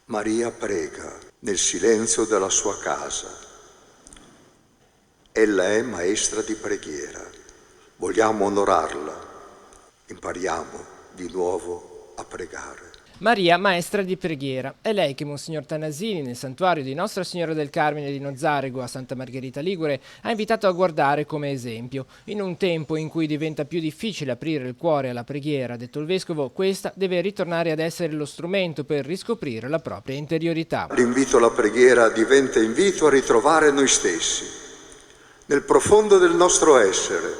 Maria prega nel silenzio della sua casa. Ella è maestra di preghiera. Vogliamo onorarla. Impariamo di nuovo a pregare. Maria, maestra di preghiera. È lei che Monsignor Tanasini, nel santuario di Nostra Signora del Carmine di Nozzarego a Santa Margherita Ligure, ha invitato a guardare come esempio. In un tempo in cui diventa più difficile aprire il cuore alla preghiera, ha detto il Vescovo, questa deve ritornare ad essere lo strumento per riscoprire la propria interiorità. L'invito alla preghiera diventa invito a ritrovare noi stessi, nel profondo del nostro essere,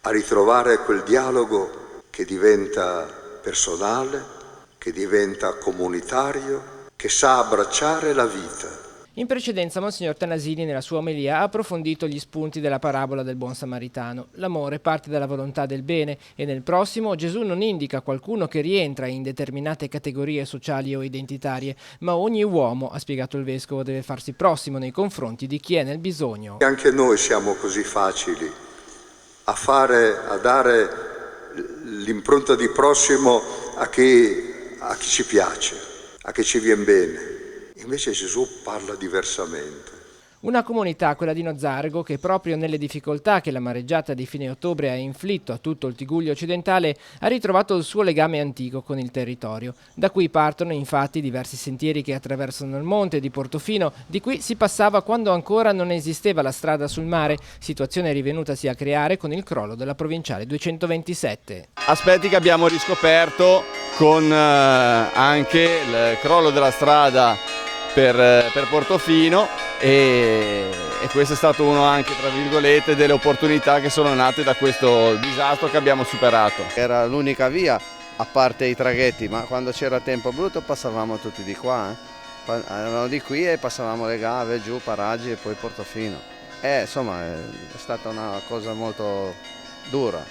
a ritrovare quel dialogo che diventa personale, che diventa comunitario, che sa abbracciare la vita. In precedenza Monsignor Tanasini nella sua omelia ha approfondito gli spunti della parabola del buon samaritano. L'amore parte dalla volontà del bene e nel prossimo Gesù non indica qualcuno che rientra in determinate categorie sociali o identitarie, ma ogni uomo, ha spiegato il Vescovo, deve farsi prossimo nei confronti di chi è nel bisogno. E anche noi siamo così facili a dare l'impronta di prossimo a chi ci piace, a chi ci viene bene. Invece Gesù parla diversamente. Una comunità, quella di Nozzarego, che proprio nelle difficoltà che la mareggiata di fine ottobre ha inflitto a tutto il Tigullio occidentale, ha ritrovato il suo legame antico con il territorio. Da qui partono infatti diversi sentieri che attraversano il monte di Portofino, di cui si passava quando ancora non esisteva la strada sul mare, situazione rivenutasi a creare con il crollo della provinciale 227. Aspetti che abbiamo riscoperto con anche il crollo della strada per Portofino e questo è stato uno anche, tra virgolette, delle opportunità che sono nate da questo disastro che abbiamo superato. Era l'unica via, a parte i traghetti, ma quando c'era tempo brutto passavamo tutti di qua. Eravamo di qui e passavamo le Gave, giù, Paraggi e poi Portofino. Insomma, è stata una cosa molto dura.